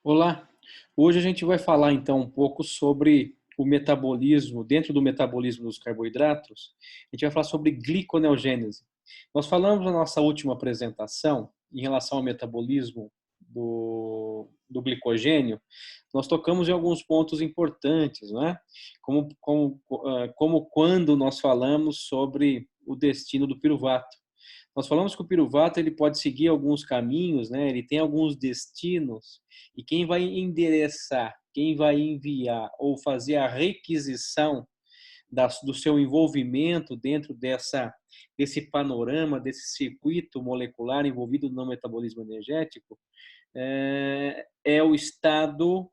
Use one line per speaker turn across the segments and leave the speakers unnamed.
Olá, hoje a gente vai falar então um pouco sobre o metabolismo, dentro do metabolismo dos carboidratos, a gente vai falar sobre gliconeogênese. Nós falamos na nossa última apresentação, em relação ao metabolismo do glicogênio, nós tocamos em alguns pontos importantes, não é? Como quando nós falamos sobre o destino do piruvato. Nós falamos que o piruvato ele pode seguir alguns caminhos, né? Ele tem alguns destinos, e quem vai endereçar, quem vai enviar ou fazer a requisição do seu envolvimento dentro desse panorama, desse circuito molecular envolvido no metabolismo energético, é o estado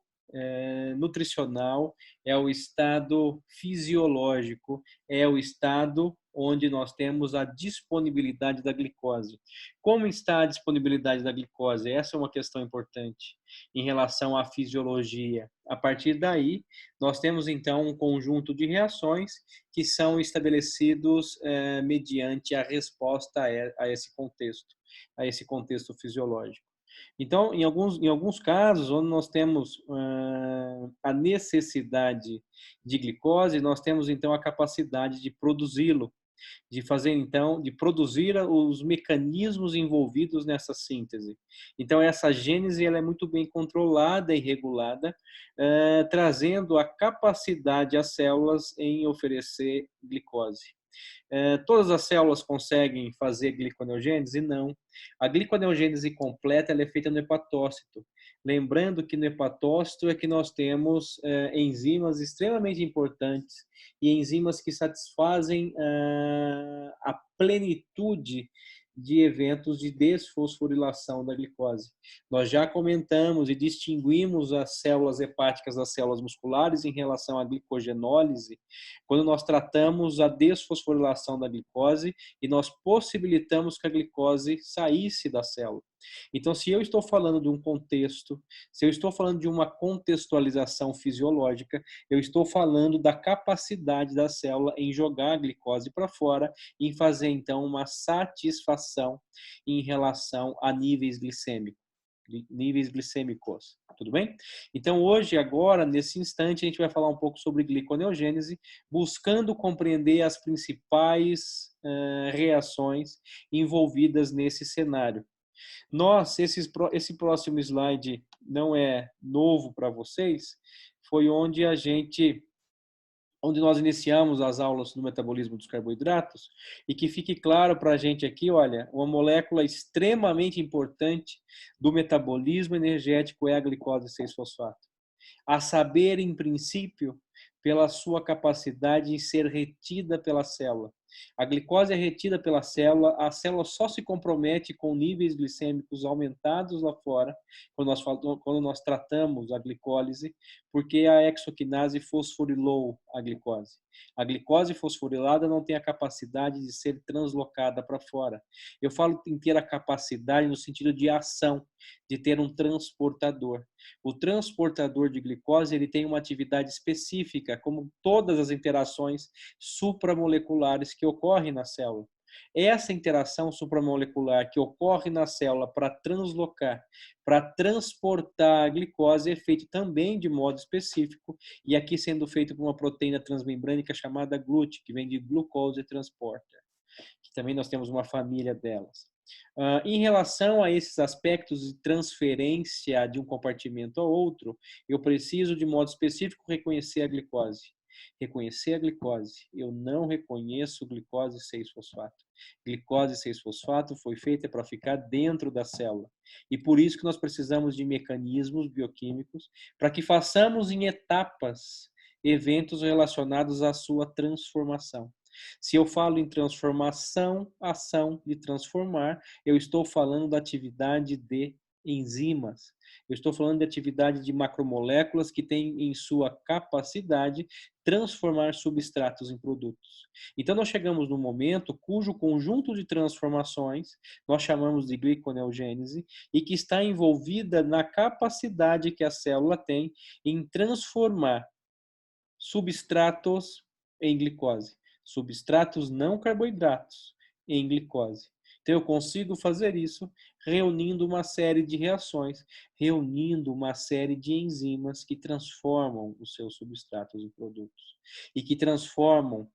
nutricional, é o estado fisiológico, é o estado onde nós temos a disponibilidade da glicose. Como está a disponibilidade da glicose? Essa é uma questão importante em relação à fisiologia. A partir daí, nós temos então um conjunto de reações que são estabelecidos mediante a resposta a esse contexto fisiológico. Então, em alguns casos, onde nós temos a necessidade de glicose, nós temos então a capacidade de produzi-lo, de fazer então, de produzir os mecanismos envolvidos nessa síntese. Então, essa gênese ela é muito bem controlada e regulada, trazendo a capacidade às células em oferecer glicose. Todas as células conseguem fazer gliconeogênese? Não. A gliconeogênese completa ela é feita no hepatócito. Lembrando que no hepatócito é que nós temos enzimas extremamente importantes e enzimas que satisfazem a plenitude de eventos de desfosforilação da glicose. Nós já comentamos e distinguimos as células hepáticas das células musculares em relação à glicogenólise, quando nós tratamos a desfosforilação da glicose e nós possibilitamos que a glicose saísse da célula. Então, se eu estou falando de um contexto, se eu estou falando de uma contextualização fisiológica, eu estou falando da capacidade da célula em jogar a glicose para fora, em fazer, então, uma satisfação em relação a níveis glicêmicos, tudo bem? Então, hoje, agora, nesse instante, a gente vai falar um pouco sobre gliconeogênese, buscando compreender as principais reações envolvidas nesse cenário. Esse próximo slide não é novo para vocês, foi onde nós iniciamos as aulas do metabolismo dos carboidratos, e que fique claro para a gente aqui, olha, uma molécula extremamente importante do metabolismo energético é a glicose 6-fosfato. A saber, em princípio, pela sua capacidade em ser retida pela célula. A glicose é retida pela célula, a célula só se compromete com níveis glicêmicos aumentados lá fora, quando nós tratamos a glicólise, porque a hexoquinase fosforilou a glicose. A glicose fosforilada não tem a capacidade de ser translocada para fora. Eu falo em ter a capacidade no sentido de ação, de ter um transportador. O transportador de glicose ele tem uma atividade específica, como todas as interações supramoleculares que ocorrem na célula. Essa interação supramolecular que ocorre na célula para translocar, para transportar a glicose é feita também de modo específico, e aqui sendo feito por uma proteína transmembrânica chamada GLUT, que vem de Glucose Transporter, que também nós temos uma família delas. Em relação a esses aspectos de transferência de um compartimento ao outro, eu preciso, de modo específico, reconhecer a glicose. Reconhecer a glicose. Eu não reconheço glicose 6-fosfato. Glicose 6-fosfato foi feita para ficar dentro da célula. E por isso que nós precisamos de mecanismos bioquímicos para que façamos em etapas eventos relacionados à sua transformação. Se eu falo em transformação, ação de transformar, eu estou falando da atividade de enzimas. Eu estou falando de atividade de macromoléculas que têm em sua capacidade transformar substratos em produtos. Então, nós chegamos num momento cujo conjunto de transformações nós chamamos de gliconeogênese e que está envolvida na capacidade que a célula tem em transformar substratos em glicose, substratos não carboidratos em glicose. Então, eu consigo fazer isso reunindo uma série de reações, reunindo uma série de enzimas que transformam os seus substratos em produtos e que transformam,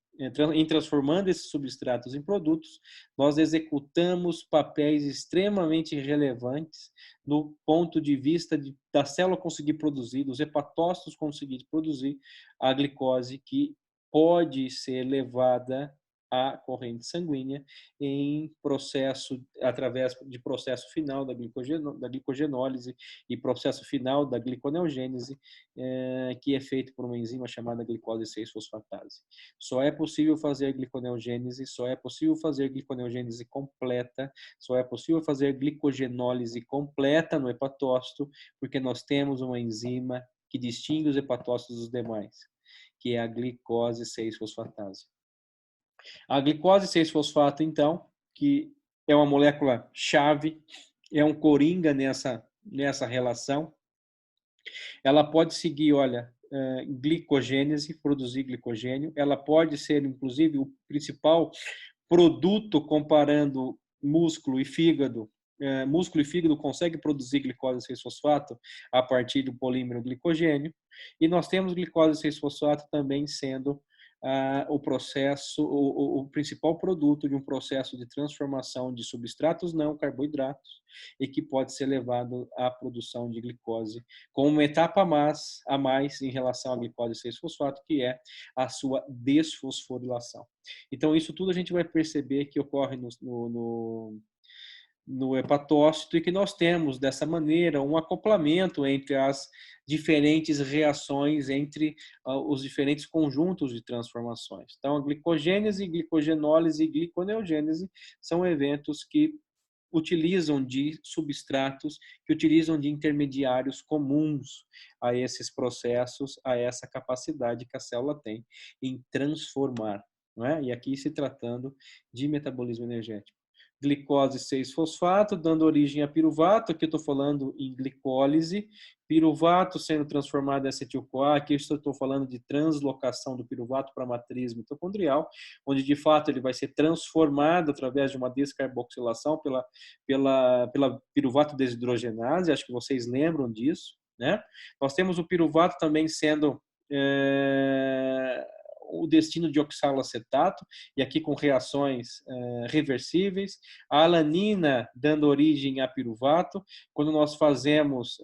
transformando esses substratos em produtos, nós executamos papéis extremamente relevantes no ponto de vista da célula conseguir produzir, dos hepatócitos conseguir produzir a glicose que pode ser levada à corrente sanguínea em processo, através de processo final da glicogenólise e processo final da gliconeogênese, que é feito por uma enzima chamada glicose 6-fosfatase. Só é possível fazer gliconeogênese, só é possível fazer gliconeogênese completa, só é possível fazer glicogenólise completa no hepatócito, porque nós temos uma enzima que distingue os hepatócitos dos demais, que é a glicose 6-fosfatase. A glicose 6-fosfato, então, que é uma molécula chave, é um coringa nessa relação. Ela pode seguir, olha, glicogênese, produzir glicogênio. Ela pode ser, inclusive, o principal produto comparando músculo e fígado. Músculo e fígado conseguem produzir glicose 6-fosfato a partir do polímero glicogênio. E nós temos glicose 6-fosfato também sendo o processo, o principal produto de um processo de transformação de substratos não carboidratos e que pode ser levado à produção de glicose com uma etapa a mais em relação à glicose 6-fosfato, que é a sua desfosforilação. Então, isso tudo a gente vai perceber que ocorre no hepatócito e que nós temos, dessa maneira, um acoplamento entre as diferentes reações, entre os diferentes conjuntos de transformações. Então, a glicogênese, glicogenólise e gliconeogênese são eventos que utilizam de substratos, que utilizam de intermediários comuns a esses processos, a essa capacidade que a célula tem em transformar, não é? E aqui se tratando de metabolismo energético. Glicose 6-fosfato, dando origem a piruvato, aqui eu estou falando em glicólise, piruvato sendo transformado em acetil-CoA, aqui eu estou falando de translocação do piruvato para a matriz mitocondrial, onde de fato ele vai ser transformado através de uma descarboxilação pela piruvato desidrogenase, acho que vocês lembram disso, né? Nós temos o piruvato também sendo o destino de oxaloacetato, e aqui com reações reversíveis, a alanina dando origem a piruvato, quando nós fazemos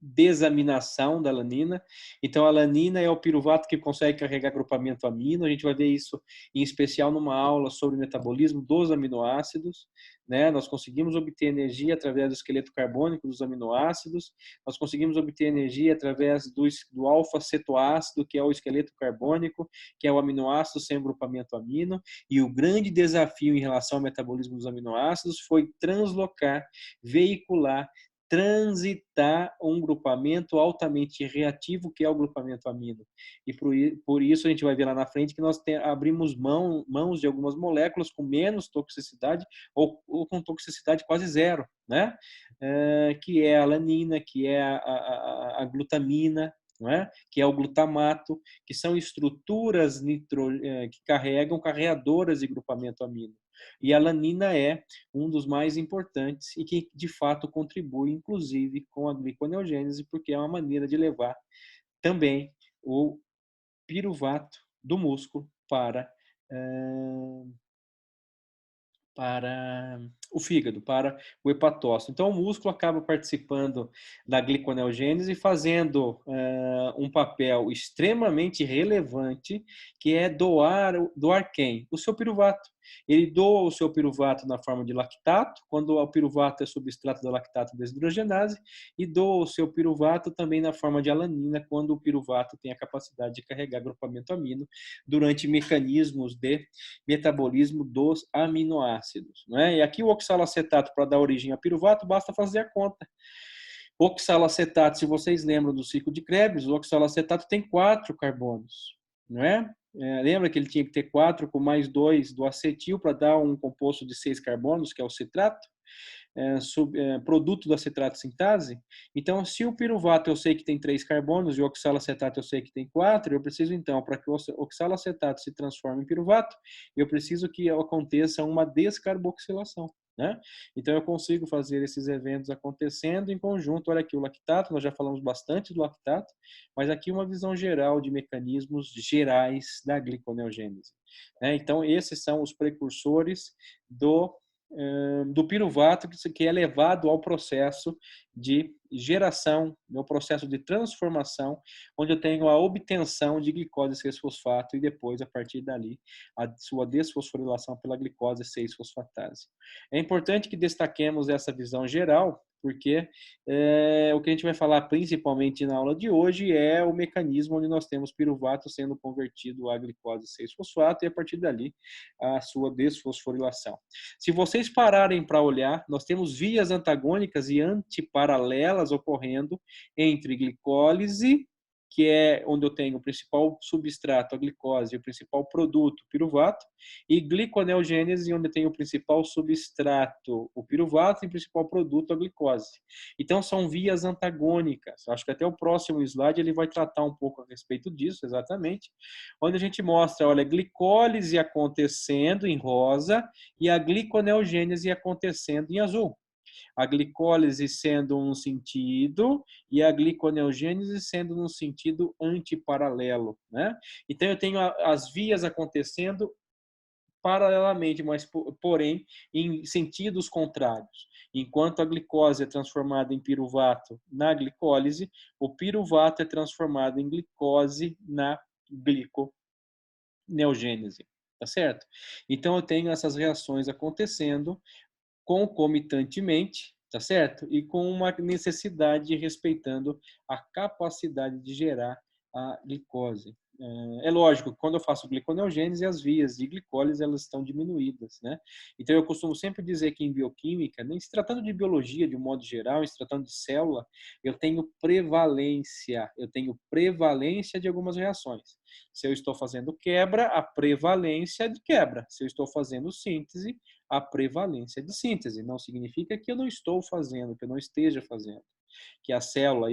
desaminação da alanina. Então, a alanina é o piruvato que consegue carregar grupamento amino. A gente vai ver isso em especial numa aula sobre o metabolismo dos aminoácidos, né? Nós conseguimos obter energia através do esqueleto carbônico dos aminoácidos. Nós conseguimos obter energia através do alfa-cetoácido, que é o esqueleto carbônico, que é o aminoácido sem grupamento amino. E o grande desafio em relação ao metabolismo dos aminoácidos foi translocar, veicular, transitar um grupamento altamente reativo, que é o grupamento amino. E por isso a gente vai ver lá na frente que nós abrimos mãos de algumas moléculas com menos toxicidade ou com toxicidade quase zero, né? Que é a alanina, que é a glutamina, não é? Que é o glutamato, que são estruturas que carregam carreadoras de grupamento amino. E a alanina é um dos mais importantes e que, de fato, contribui, inclusive, com a gliconeogênese, porque é uma maneira de levar também o piruvato do músculo para o fígado, para o hepatócito. Então, o músculo acaba participando da gliconeogênese, fazendo um papel extremamente relevante, que é doar quem? O seu piruvato. Ele doa o seu piruvato na forma de lactato, quando o piruvato é substrato da lactato desidrogenase, e doa o seu piruvato também na forma de alanina, quando o piruvato tem a capacidade de carregar grupamento amino durante mecanismos de metabolismo dos aminoácidos, né? E aqui o oxalacetato, para dar origem a piruvato, basta fazer a conta. Oxalacetato, se vocês lembram do ciclo de Krebs, o oxalacetato tem 4 carbonos, não é? Lembra que ele tinha que ter 4 com mais 2 do acetil para dar um composto de 6 carbonos, que é o citrato? produto do acetato sintase. Então, se o piruvato eu sei que tem 3 carbonos e o oxalacetato eu sei que tem 4, eu preciso então, para que o oxalacetato se transforme em piruvato, eu preciso que aconteça uma descarboxilação, né? Então, eu consigo fazer esses eventos acontecendo em conjunto. Olha aqui o lactato, nós já falamos bastante do lactato, mas aqui uma visão geral de mecanismos gerais da gliconeogênese, né? Então, esses são os precursores do piruvato, que é levado ao processo de geração, no processo de transformação, onde eu tenho a obtenção de glicose 6-fosfato e depois, a partir dali, a sua desfosforilação pela glicose 6-fosfatase. É importante que destaquemos essa visão geral, porque o que a gente vai falar principalmente na aula de hoje é o mecanismo onde nós temos piruvato sendo convertido a glicose 6-fosfato e a partir dali a sua desfosforilação. Se vocês pararem para olhar, nós temos vias antagônicas e antiparalelas ocorrendo entre glicólise, que é onde eu tenho o principal substrato, a glicose, e o principal produto, o piruvato, e gliconeogênese, onde eu tenho o principal substrato, o piruvato, e o principal produto, a glicose. Então, são vias antagônicas. Acho que até o próximo slide ele vai tratar um pouco a respeito disso, exatamente, onde a gente mostra, olha, glicólise acontecendo em rosa e a gliconeogênese acontecendo em azul. A glicólise sendo um sentido e a gliconeogênese sendo num sentido antiparalelo, né? Então, eu tenho as vias acontecendo paralelamente, mas, porém, em sentidos contrários. Enquanto a glicose é transformada em piruvato na glicólise, o piruvato é transformado em glicose na gliconeogênese, tá certo? Então, eu tenho essas reações acontecendo concomitantemente, tá certo? E com uma necessidade respeitando a capacidade de gerar a glicose. É lógico, quando eu faço gliconeogênese, as vias de glicólise elas estão diminuídas, né? Então eu costumo sempre dizer que em bioquímica, nem se tratando de biologia de um modo geral, se tratando de célula, eu tenho prevalência de algumas reações. Se eu estou fazendo quebra, a prevalência de quebra. Se eu estou fazendo síntese, a prevalência de síntese. Não significa que eu não estou fazendo, que eu não esteja fazendo, que a célula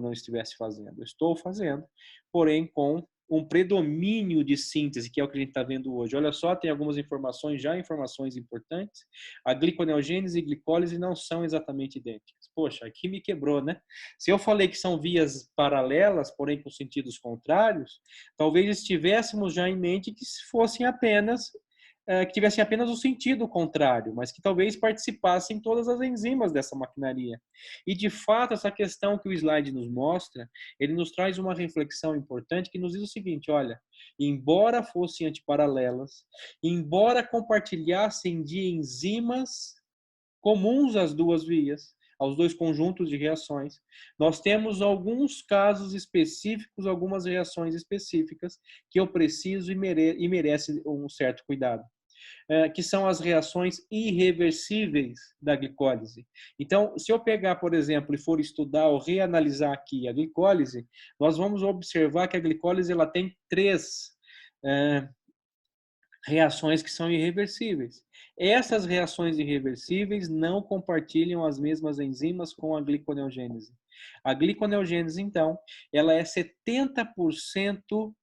não estivesse fazendo. Eu estou fazendo, porém com um predomínio de síntese, que é o que a gente está vendo hoje. Olha só, tem algumas informações, já informações importantes. A gliconeogênese e glicólise não são exatamente idênticas. Poxa, aqui me quebrou, né? Se eu falei que são vias paralelas, porém com sentidos contrários, talvez estivéssemos já em mente que fossem apenas que tivessem apenas o sentido contrário, mas que talvez participassem todas as enzimas dessa maquinaria. E, de fato, essa questão que o slide nos mostra, ele nos traz uma reflexão importante que nos diz o seguinte, olha, embora fossem antiparalelas, embora compartilhassem de enzimas comuns às duas vias, aos dois conjuntos de reações, nós temos alguns casos específicos, algumas reações específicas que eu preciso e merece um certo cuidado, que são as reações irreversíveis da glicólise. Então, se eu pegar, por exemplo, e for estudar ou reanalisar aqui a glicólise, nós vamos observar que a glicólise ela tem 3 reações que são irreversíveis. Essas reações irreversíveis não compartilham as mesmas enzimas com a gliconeogênese. A gliconeogênese, então, ela é 70%,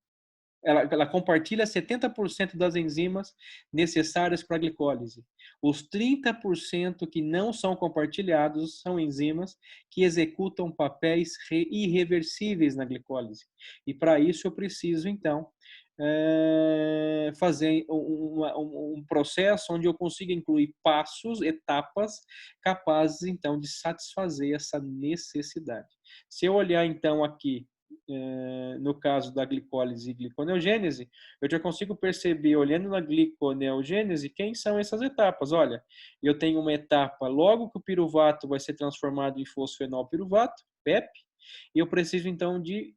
ela compartilha 70% das enzimas necessárias para a glicólise. Os 30% que não são compartilhados são enzimas que executam papéis irreversíveis na glicólise. E para isso eu preciso, então, fazer um processo onde eu consiga incluir passos, etapas, capazes, então, de satisfazer essa necessidade. Se eu olhar, então, aqui, no caso da glicólise e gliconeogênese, eu já consigo perceber, olhando na gliconeogênese, quem são essas etapas. Olha, eu tenho uma etapa, logo que o piruvato vai ser transformado em fosfenolpiruvato, PEP, e eu preciso, então, de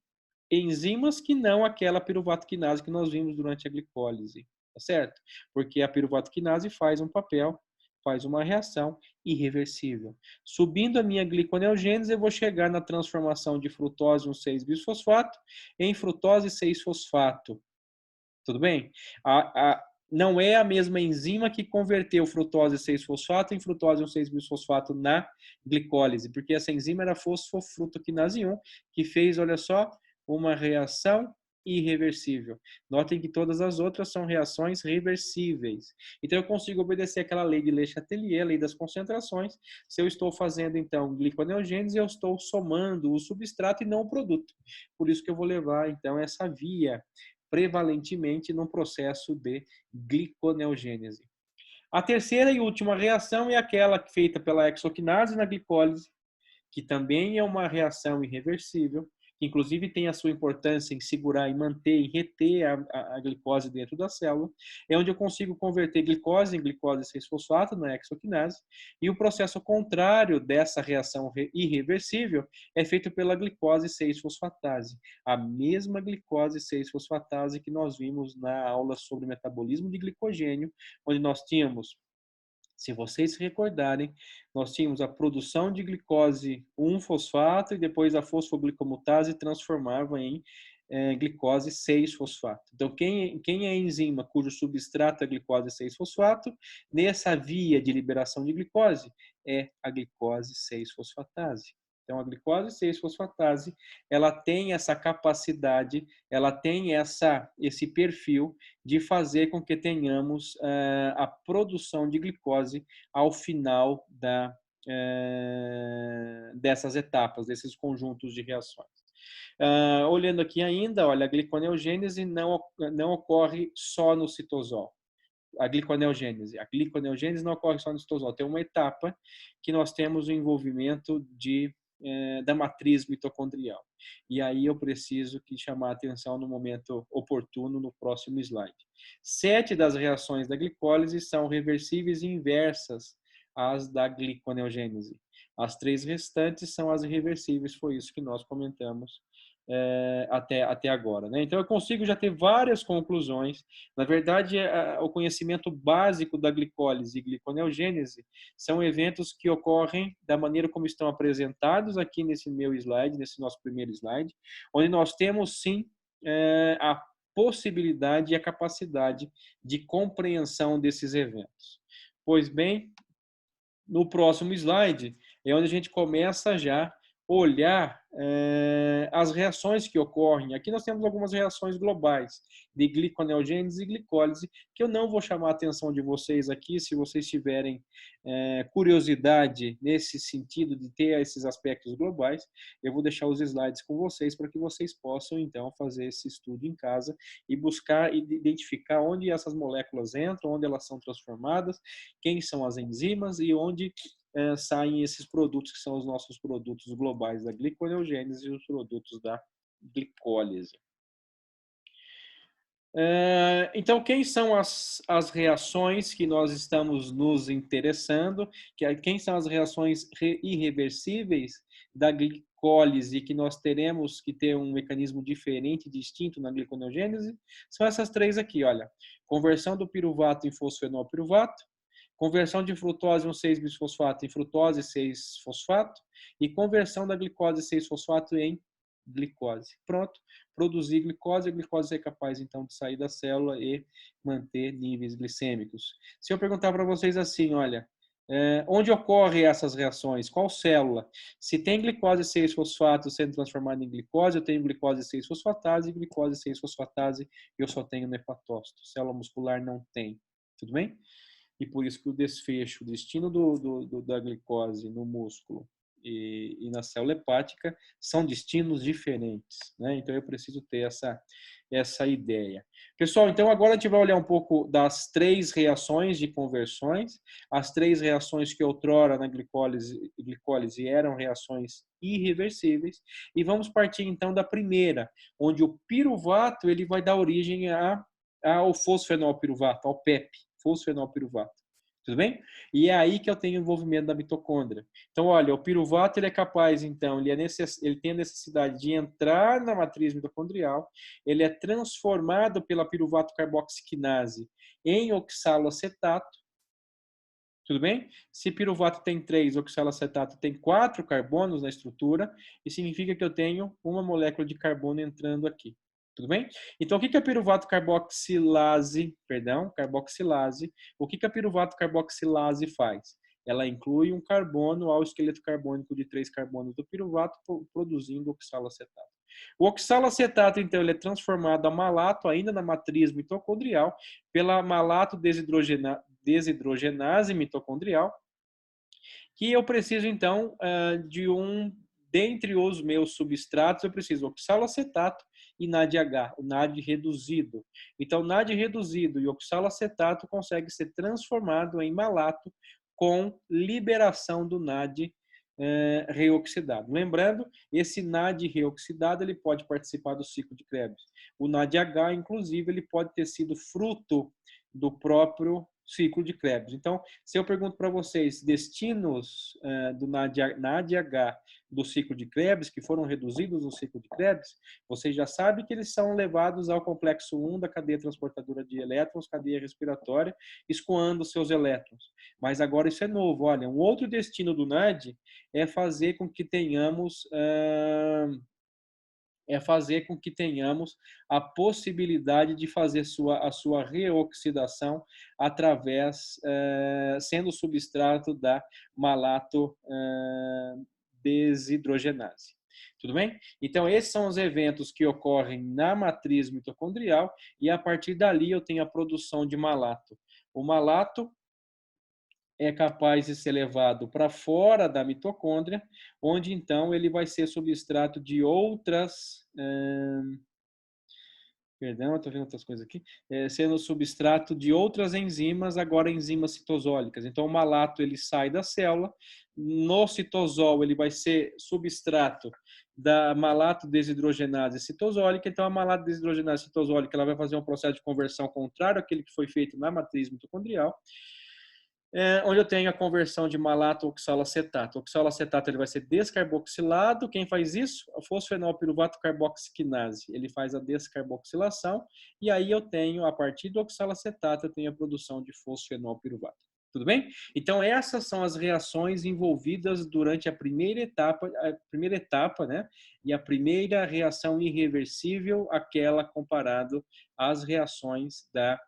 enzimas que não aquela piruvato quinase que nós vimos durante a glicólise, tá certo? Porque a piruvato quinase faz um papel, faz uma reação irreversível. Subindo a minha gliconeogênese, eu vou chegar na transformação de frutose 1,6-bisfosfato em frutose 6-fosfato. Tudo bem? não é a mesma enzima que converteu frutose 6-fosfato em frutose 1,6-bisfosfato na glicólise, porque essa enzima era fosfofrutoquinase 1, que fez, olha só, uma reação irreversível. Notem que todas as outras são reações reversíveis. Então, eu consigo obedecer aquela lei de Le Chatelier, a lei das concentrações. Se eu estou fazendo, então, gliconeogênese, eu estou somando o substrato e não o produto. Por isso que eu vou levar, então, essa via prevalentemente no processo de gliconeogênese. A terceira e última reação é aquela feita pela hexoquinase na glicólise, que também é uma reação irreversível, que inclusive tem a sua importância em segurar e manter e reter a glicose dentro da célula, é onde eu consigo converter glicose em glicose 6-fosfato na hexoquinase, e o processo contrário dessa reação irreversível é feito pela glicose 6-fosfatase, a mesma glicose 6-fosfatase que nós vimos na aula sobre metabolismo de glicogênio, onde nós tínhamos, se vocês se recordarem, nós tínhamos a produção de glicose 1-fosfato e depois a fosfoglicomutase transformava em glicose 6-fosfato. Então, quem é a enzima cujo substrato é glicose 6-fosfato, nessa via de liberação de glicose, é a glicose 6-fosfatase. Então, a glicose 6-fosfatase, ela tem essa capacidade, ela tem esse perfil de fazer com que tenhamos a produção de glicose ao final dessas etapas, desses conjuntos de reações. Olhando aqui ainda, olha, a gliconeogênese não ocorre só no citosol. A gliconeogênese não ocorre só no citosol. Tem uma etapa que nós temos o envolvimento da matriz mitocondrial. E aí eu preciso chamar a atenção no momento oportuno no próximo slide. 7 das reações da glicólise são reversíveis e inversas às da gliconeogênese. As 3 restantes são as irreversíveis, foi isso que nós comentamos até agora, né? Então eu consigo já ter várias conclusões. Na verdade, o conhecimento básico da glicólise e gliconeogênese são eventos que ocorrem da maneira como estão apresentados aqui nesse meu slide, nesse nosso primeiro slide, onde nós temos sim a possibilidade e a capacidade de compreensão desses eventos. Pois bem, no próximo slide é onde a gente começa já olhar as reações que ocorrem. Aqui nós temos algumas reações globais de gliconeogênese e glicólise, que eu não vou chamar a atenção de vocês aqui, se vocês tiverem curiosidade nesse sentido de ter esses aspectos globais, eu vou deixar os slides com vocês para que vocês possam, então, fazer esse estudo em casa e buscar e identificar onde essas moléculas entram, onde elas são transformadas, quem são as enzimas e onde saem esses produtos que são os nossos produtos globais da gliconeogênese e os produtos da glicólise. Então, quem são as reações que nós estamos nos interessando? Quem são as reações irreversíveis da glicólise que nós teremos que ter um mecanismo diferente, distinto na gliconeogênese? São essas 3 aqui, olha. Conversão do piruvato em fosfenolpiruvato, conversão de frutose 1,6-bisfosfato em frutose 6-fosfato e conversão da glicose 6-fosfato em glicose. Pronto, produzir glicose, a glicose é capaz então de sair da célula e manter níveis glicêmicos. Se eu perguntar para vocês assim, olha, onde ocorrem essas reações? Qual célula? Se tem glicose 6-fosfato sendo transformada em glicose, eu tenho glicose 6-fosfatase e glicose 6-fosfatase eu só tenho no hepatócito. Célula muscular não tem. Tudo bem? E por isso que o desfecho, o destino da glicose no músculo e na célula hepática são destinos diferentes, né? Então eu preciso ter essa ideia. Pessoal, então agora a gente vai olhar um pouco das 3 reações de conversões, as 3 reações que outrora na glicólise eram reações irreversíveis, e vamos partir então da primeira, onde o piruvato ele vai dar origem ao fosfenolpiruvato, ao PEP, fosfenolpiruvato. Tudo bem? E é aí que eu tenho o envolvimento da mitocôndria. Então, olha, o piruvato ele é capaz, então, ele tem a necessidade de entrar na matriz mitocondrial, ele é transformado pela piruvato carboxiquinase em oxaloacetato. Tudo bem? Se piruvato tem 3, oxaloacetato tem 4 carbonos na estrutura, e significa que eu tenho uma molécula de carbono entrando aqui. Tudo bem? Então, o que que a piruvato carboxilase, o que que a piruvato carboxilase faz? Ela inclui um carbono ao esqueleto carbônico de 3 carbonos do piruvato, produzindo oxalacetato. O oxalacetato, então, ele é transformado a malato, ainda na matriz mitocondrial, pela malato desidrogenase mitocondrial, que eu preciso, então, dentre os meus substratos, eu preciso oxalacetato e NADH, o NAD reduzido. Então, o NAD reduzido e oxalacetato consegue ser transformado em malato com liberação do NAD reoxidado. Lembrando, esse NAD reoxidado ele pode participar do ciclo de Krebs. O NADH, inclusive, ele pode ter sido fruto do próprio ciclo de Krebs. Então, se eu pergunto para vocês destinos do NADH do ciclo de Krebs, que foram reduzidos no ciclo de Krebs, vocês já sabem que eles são levados ao complexo 1 da cadeia transportadora de elétrons, cadeia respiratória, escoando seus elétrons. Mas agora isso é novo. Olha, um outro destino do NAD é fazer com que tenhamos a possibilidade de fazer a sua reoxidação através, sendo substrato da malato desidrogenase. Tudo bem? Então, esses são os eventos que ocorrem na matriz mitocondrial e, a partir dali, eu tenho a produção de malato. O malato é capaz de ser levado para fora da mitocôndria, onde então ele vai ser substrato de outras. Perdão, estou vendo outras coisas aqui. Sendo substrato de outras enzimas, agora enzimas citosólicas. Então, o malato ele sai da célula, no citosol ele vai ser substrato da malato desidrogenase citosólica. Então, a malato desidrogenase citosólica ela vai fazer um processo de conversão contrário àquele que foi feito na matriz mitocondrial, onde eu tenho a conversão de malato oxalacetato. O oxalacetato ele vai ser descarboxilado. Quem faz isso? O fosfenol piruvato carboxiquinase. Ele faz a descarboxilação e aí eu tenho, a partir do oxalacetato, eu tenho a produção de fosfenol piruvato. Tudo bem? Então, essas são as reações envolvidas durante a primeira etapa, né? E a primeira reação irreversível, aquela comparado às reações da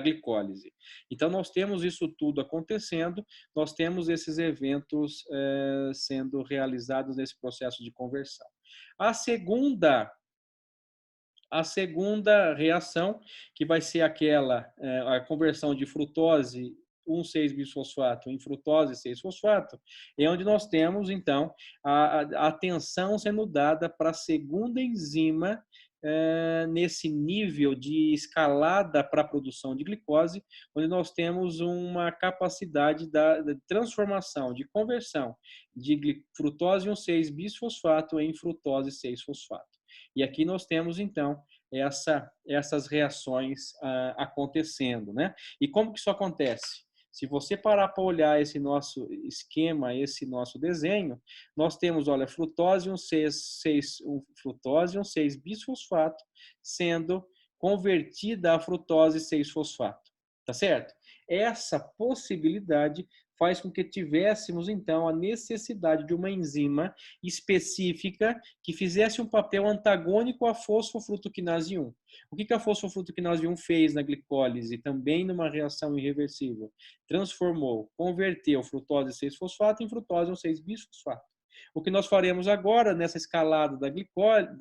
glicólise. Então, nós temos isso tudo acontecendo, nós temos esses eventos sendo realizados nesse processo de conversão. A segunda reação, que vai ser a conversão de frutose 1,6-bisfosfato em frutose 6-fosfato, é onde nós temos, então, a atenção sendo dada para a segunda enzima nesse nível de escalada para a produção de glicose, onde nós temos uma capacidade da transformação, de conversão de frutose 1,6-bisfosfato em frutose 6-fosfato. E aqui nós temos, então, essas reações acontecendo, né? E como que isso acontece? Se você parar para olhar esse nosso esquema, esse nosso desenho, nós temos, olha, frutose 1,6-bisfosfato sendo convertida a frutose 6-fosfato, tá certo? Essa possibilidade faz com que tivéssemos, então, a necessidade de uma enzima específica que fizesse um papel antagônico à fosfofrutoquinase 1. O que a fosfofrutoquinase 1 fez na glicólise, também numa reação irreversível? Converteu frutose 6-fosfato em frutose 1,6-bisfosfato. O que nós faremos agora, nessa escalada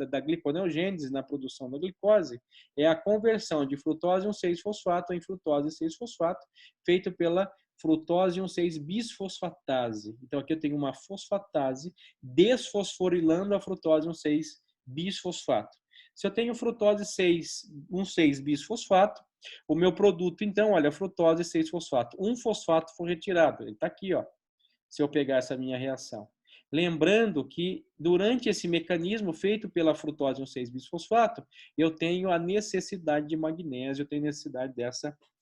da gliconeogênese, na produção da glicose, é a conversão de frutose 1,6-fosfato em frutose 6-fosfato, feito pela frutose 1,6-bisfosfatase. Então, aqui eu tenho uma fosfatase desfosforilando a frutose 1,6-bisfosfato. Se eu tenho frutose 1,6-bisfosfato, o meu produto, então, olha, frutose 6-fosfato. Um fosfato foi retirado. Ele está aqui, ó, se eu pegar essa minha reação. Lembrando que, durante esse mecanismo feito pela frutose 1,6-bisfosfato, eu tenho a necessidade de magnésio, eu tenho necessidade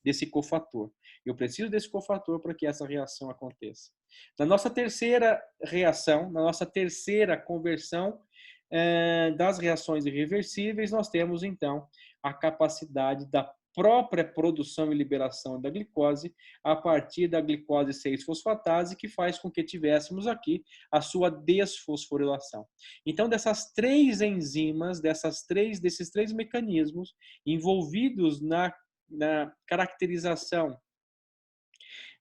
desse cofator. Eu preciso desse cofator para que essa reação aconteça. Na nossa terceira reação, na nossa terceira conversão das reações irreversíveis, nós temos, então, a capacidade da própria produção e liberação da glicose a partir da glicose 6-fosfatase, que faz com que tivéssemos aqui a sua desfosforilação. Então, dessas três enzimas, desses três mecanismos envolvidos na caracterização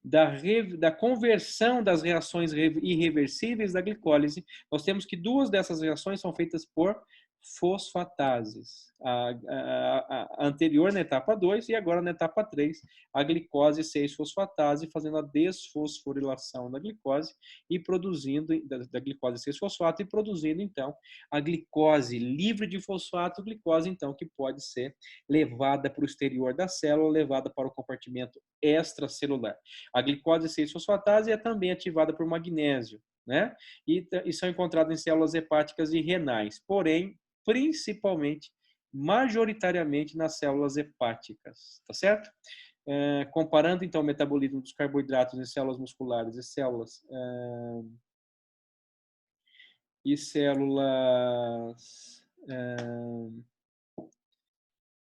da conversão das reações irreversíveis da glicólise, nós temos que duas dessas reações são feitas por fosfatases. A anterior na etapa 2 e agora na etapa 3, a glicose 6-fosfatase, fazendo a desfosforilação da glicose e produzindo, da glicose 6-fosfato, e produzindo, então, a glicose livre de fosfato, glicose, então, que pode ser levada para o exterior da célula, levada para o compartimento extracelular. A glicose 6-fosfatase é também ativada por magnésio, né? E são encontradas em células hepáticas e renais, porém, principalmente, majoritariamente nas células hepáticas, tá certo? Comparando, então, o metabolismo dos carboidratos em células musculares e células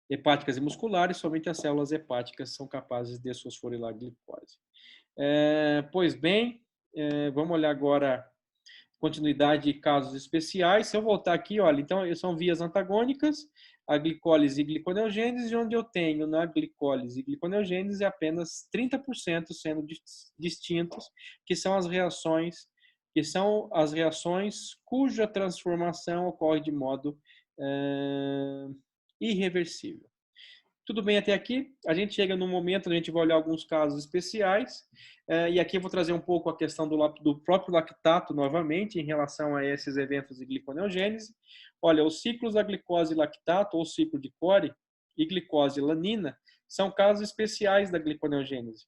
hepáticas e musculares, somente as células hepáticas são capazes de desfosforilar a glicose. Pois bem, vamos olhar agora continuidade de casos especiais. Se eu voltar aqui, olha, então são vias antagônicas, a glicólise e gliconeogênese, onde eu tenho na glicólise e gliconeogênese apenas 30% sendo distintos, que são as reações cuja transformação ocorre de modo irreversível. Tudo bem até aqui? A gente chega no momento onde a gente vai olhar alguns casos especiais, e aqui eu vou trazer um pouco a questão do próprio lactato novamente em relação a esses eventos de gliconeogênese. Olha, os ciclos da glicose e lactato, ou ciclo de Cori, e glicose e lanina, são casos especiais da gliconeogênese,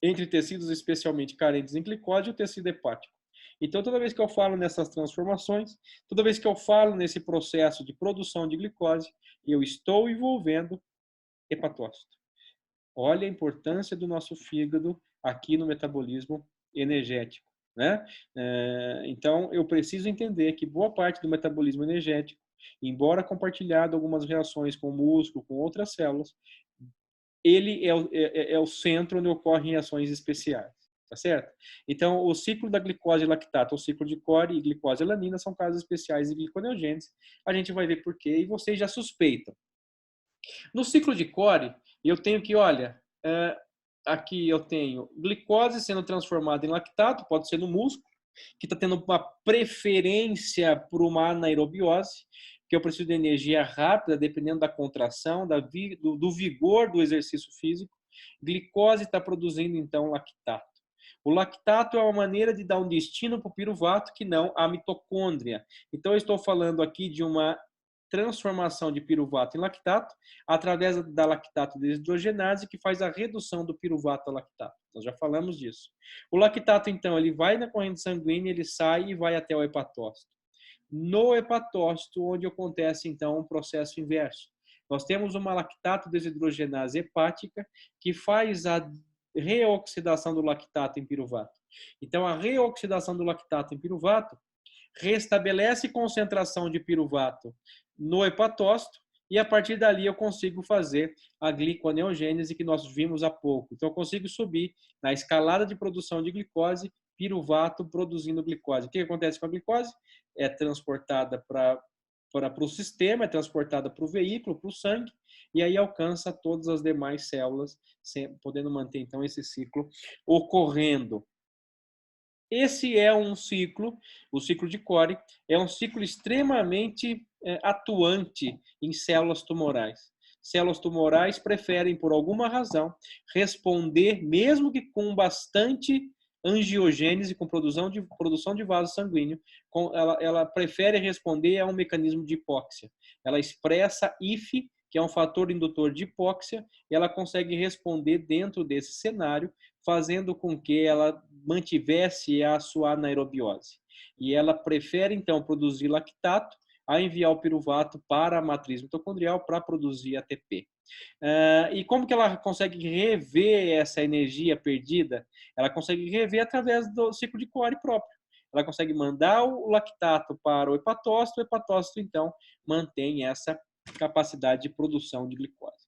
entre tecidos especialmente carentes em glicose e o tecido hepático. Então, toda vez que eu falo nessas transformações, toda vez que eu falo nesse processo de produção de glicose, eu estou envolvendo hepatócito. Olha a importância do nosso fígado aqui no metabolismo energético, né? Então, eu preciso entender que boa parte do metabolismo energético, embora compartilhado algumas reações com o músculo, com outras células, ele é o centro onde ocorrem reações especiais. Tá certo? Então, o ciclo da glicose e lactato, o ciclo de Cori e glicose e lanina são casos especiais de gliconeogênese. A gente vai ver por quê e vocês já suspeitam. No ciclo de Cori, eu tenho que, olha, aqui eu tenho glicose sendo transformada em lactato, pode ser no músculo, que está tendo uma preferência por uma anaerobiose, que eu preciso de energia rápida, dependendo da contração, do vigor do exercício físico. Glicose está produzindo, então, lactato. O lactato é uma maneira de dar um destino para o piruvato que não a mitocôndria. Então, eu estou falando aqui de uma transformação de piruvato em lactato através da lactato desidrogenase, que faz a redução do piruvato a lactato. Nós já falamos disso. O lactato, então, ele vai na corrente sanguínea, ele sai e vai até o hepatócito. No hepatócito, onde acontece, então, um processo inverso. Nós temos uma lactato desidrogenase hepática que faz a reoxidação do lactato em piruvato. Então, a reoxidação do lactato em piruvato restabelece concentração de piruvato no hepatócito e a partir dali eu consigo fazer a gliconeogênese que nós vimos há pouco. Então, eu consigo subir na escalada de produção de glicose, piruvato produzindo glicose. O que acontece com a glicose? É transportada para o sistema, é transportada para o veículo, para o sangue, e aí alcança todas as demais células, podendo manter, então, esse ciclo ocorrendo. Esse é um ciclo, o ciclo de Cori, é um ciclo extremamente atuante em células tumorais. Células tumorais preferem, por alguma razão, responder, mesmo que com bastante angiogênese, com produção de vaso sanguíneo, ela prefere responder a um mecanismo de hipóxia. Ela expressa IF, que é um fator indutor de hipóxia, e ela consegue responder dentro desse cenário, fazendo com que ela mantivesse a sua anaerobiose. E ela prefere, então, produzir lactato a enviar o piruvato para a matriz mitocondrial para produzir ATP. E como que ela consegue rever essa energia perdida? Ela consegue rever através do ciclo de Cori próprio. Ela consegue mandar o lactato para o hepatócito, então, mantém essa capacidade de produção de glicose.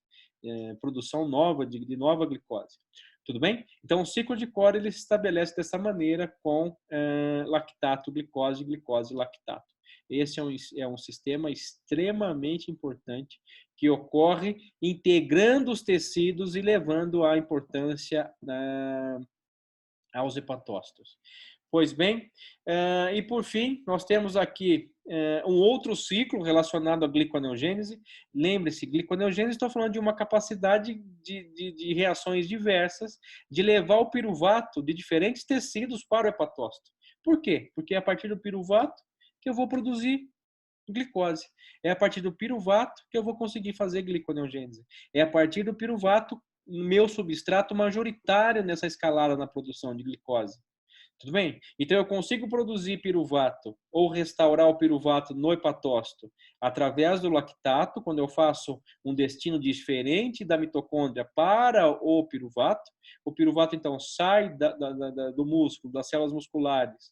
produção nova de nova glicose. Tudo bem? Então, o ciclo de Cori ele se estabelece dessa maneira com lactato, glicose, glicose, lactato. Esse é um sistema extremamente importante que ocorre integrando os tecidos e levando a importância aos hepatócitos. Pois bem, e por fim, nós temos aqui um outro ciclo relacionado à gliconeogênese. Lembre-se, gliconeogênese, estou falando de uma capacidade de reações diversas, de levar o piruvato de diferentes tecidos para o hepatócito. Por quê? Porque é a partir do piruvato que eu vou produzir glicose. É a partir do piruvato que eu vou conseguir fazer gliconeogênese. É a partir do piruvato, meu substrato majoritário nessa escalada na produção de glicose. Tudo bem? Então, eu consigo produzir piruvato ou restaurar o piruvato no hepatócito através do lactato, quando eu faço um destino diferente da mitocôndria para o piruvato. O piruvato, então, sai do músculo, das células musculares,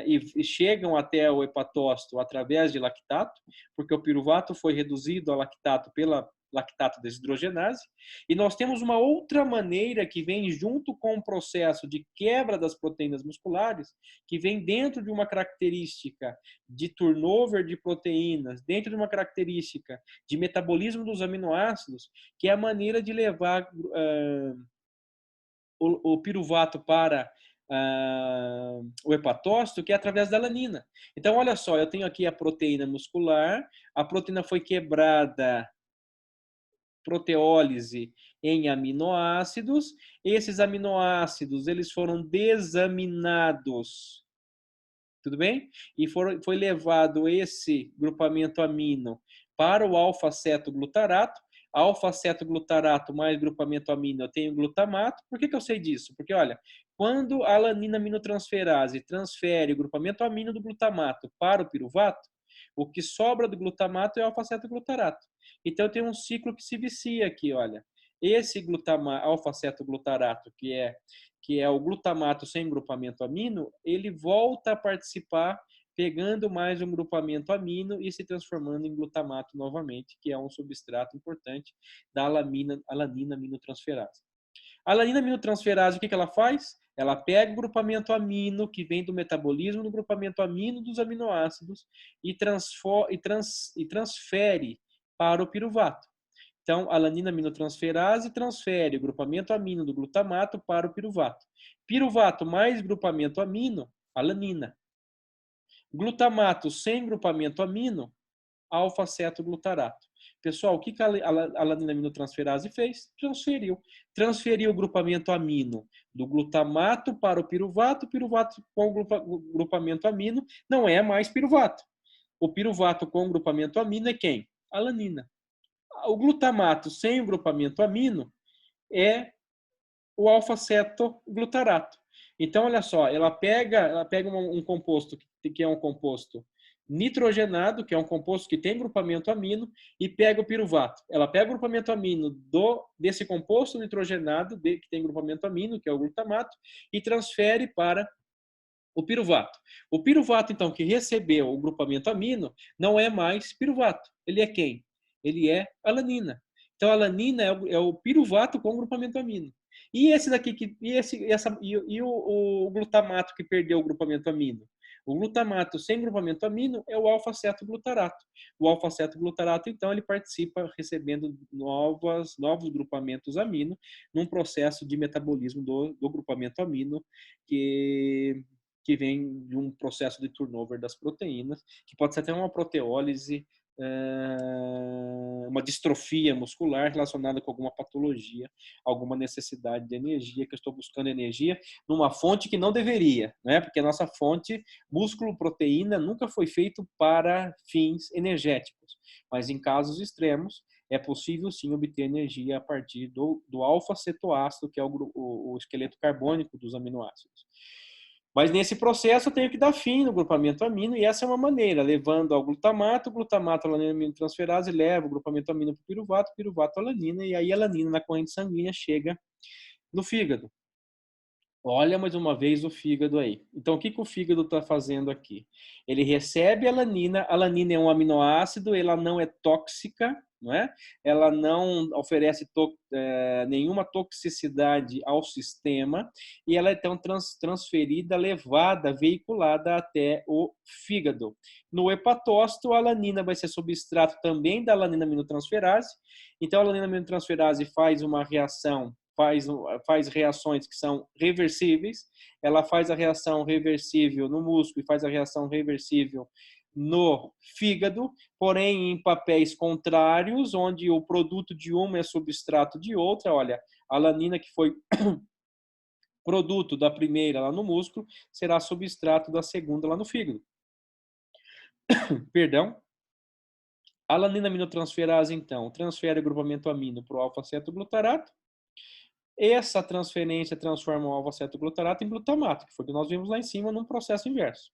e chegam até o hepatócito através de lactato, porque o piruvato foi reduzido a lactato pela lactato desidrogenase, e nós temos uma outra maneira que vem junto com o processo de quebra das proteínas musculares, que vem dentro de uma característica de turnover de proteínas, dentro de uma característica de metabolismo dos aminoácidos, que é a maneira de levar o piruvato para o hepatócito, que é através da alanina. Então, olha só, eu tenho aqui a proteína muscular, a proteína foi quebrada proteólise em aminoácidos. Esses aminoácidos eles foram desaminados, tudo bem? E foi levado esse grupamento amino para o alfa-cetoglutarato. Alfa-cetoglutarato mais grupamento amino, eu tenho glutamato. Por que eu sei disso? Porque, olha, quando a alanina aminotransferase transfere o grupamento amino do glutamato para o piruvato, o que sobra do glutamato é o alfa-cetoglutarato. Então, tem um ciclo que se vicia aqui, olha. Esse alfa-cetoglutarato, que é o glutamato sem grupamento amino, ele volta a participar, pegando mais um grupamento amino e se transformando em glutamato novamente, que é um substrato importante da alanina aminotransferase. A alanina aminotransferase, o que ela faz? Ela pega o grupamento amino que vem do metabolismo do grupamento amino dos aminoácidos e transfere para o piruvato. Então, a alanina aminotransferase transfere o grupamento amino do glutamato para o piruvato. Piruvato mais grupamento amino, alanina. Glutamato sem grupamento amino, alfa-cetoglutarato. Pessoal, o que a alanina aminotransferase fez? Transferiu o grupamento amino do glutamato para o piruvato com o grupamento amino não é mais piruvato. O piruvato com o grupamento amino é quem? Alanina. O glutamato sem o grupamento amino é o alfa-cetoglutarato. Então, olha só, ela pega um composto que é um composto nitrogenado, que é um composto que tem grupamento amino, e pega o piruvato. Ela pega o grupamento amino desse composto nitrogenado, que tem grupamento amino, que é o glutamato, e transfere para o piruvato. O piruvato, então, que recebeu o grupamento amino, não é mais piruvato. Ele é quem? Ele é alanina. Então, a alanina é o piruvato com grupamento amino. E esse daqui, o glutamato que perdeu o grupamento amino? O glutamato sem grupamento amino é o alfa-cetoglutarato. O alfa-cetoglutarato, então, ele participa recebendo novos grupamentos amino num processo de metabolismo do grupamento amino que vem de um processo de turnover das proteínas, que pode ser até uma proteólise, uma distrofia muscular relacionada com alguma patologia, alguma necessidade de energia, que eu estou buscando energia numa fonte que não deveria, né? Porque a nossa fonte, músculo-proteína, nunca foi feito para fins energéticos, mas em casos extremos, é possível sim obter energia a partir do alfa-cetoácido, que é o esqueleto carbônico dos aminoácidos. Mas nesse processo eu tenho que dar fim no grupamento amino, e essa é uma maneira, levando ao glutamato, alanina aminotransferase leva o grupamento amino para o piruvato alanina, e aí a alanina na corrente sanguínea chega no fígado. Olha mais uma vez o fígado aí. Então, o que o fígado está fazendo aqui? Ele recebe a alanina é um aminoácido, ela não é tóxica, não é? Ela não oferece nenhuma toxicidade ao sistema e ela é então transferida, levada, veiculada até o fígado. No hepatócito, a alanina vai ser substrato também da alanina aminotransferase. Então, a alanina aminotransferase faz uma reação, faz reações que são reversíveis. Ela faz a reação reversível no músculo e faz a reação reversível no fígado, porém em papéis contrários, onde o produto de uma é substrato de outra. Olha, a alanina que foi produto da primeira lá no músculo será substrato da segunda lá no fígado. Perdão. A alanina aminotransferase, então, transfere o grupamento amino para o alfa-cetoglutarato. Essa transferência transforma o alfa-cetoglutarato em glutamato, que foi o que nós vimos lá em cima num processo inverso.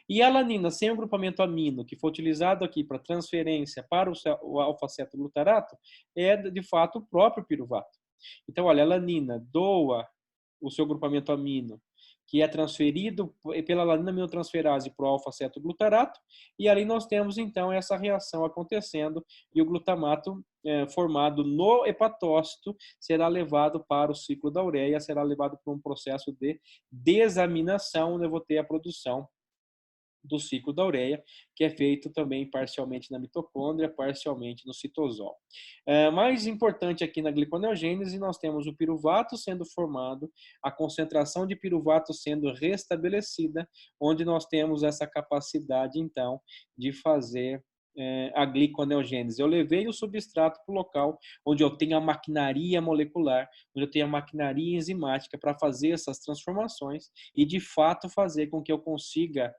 E a alanina sem o grupamento amino, que foi utilizado aqui para transferência para o alfa-cetoglutarato, é de fato o próprio piruvato. Então, olha, a alanina doa o seu grupamento amino, que é transferido pela alanina aminotransferase para o alfa-cetoglutarato, e ali nós temos então essa reação acontecendo e o glutamato formado no hepatócito será levado para o ciclo da ureia, será levado para um processo de desaminação, onde eu vou ter a produção do ciclo da ureia, que é feito também parcialmente na mitocôndria, parcialmente no citosol. Mais importante aqui na gliconeogênese, nós temos o piruvato sendo formado, a concentração de piruvato sendo restabelecida, onde nós temos essa capacidade, então, de fazer a gliconeogênese. Eu levei o substrato para o local onde eu tenho a maquinaria molecular, onde eu tenho a maquinaria enzimática para fazer essas transformações e, de fato, fazer com que eu consiga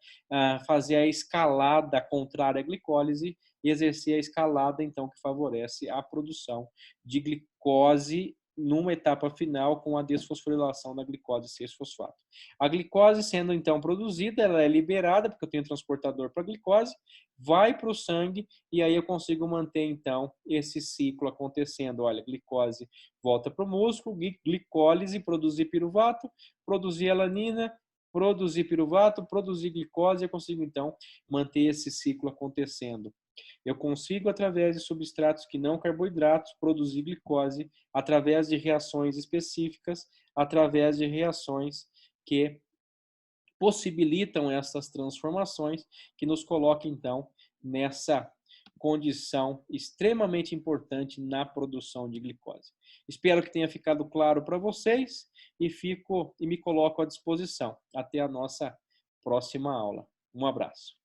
fazer a escalada contrária à glicólise e exercer a escalada, então, que favorece a produção de glicose numa etapa final com a desfosforilação da glicose 6-fosfato. A glicose sendo, então, produzida, ela é liberada, porque eu tenho transportador para a glicose, vai para o sangue e aí eu consigo manter, então, esse ciclo acontecendo. Olha, glicose volta para o músculo, glicólise, produzir piruvato, produzir alanina, produzir piruvato, produzir glicose, eu consigo, então, manter esse ciclo acontecendo. Eu consigo, através de substratos que não carboidratos, produzir glicose através de reações específicas, através de reações que possibilitam essas transformações, que nos colocam, então, nessa condição extremamente importante na produção de glicose. Espero que tenha ficado claro para vocês e me coloco à disposição. Até a nossa próxima aula. Um abraço.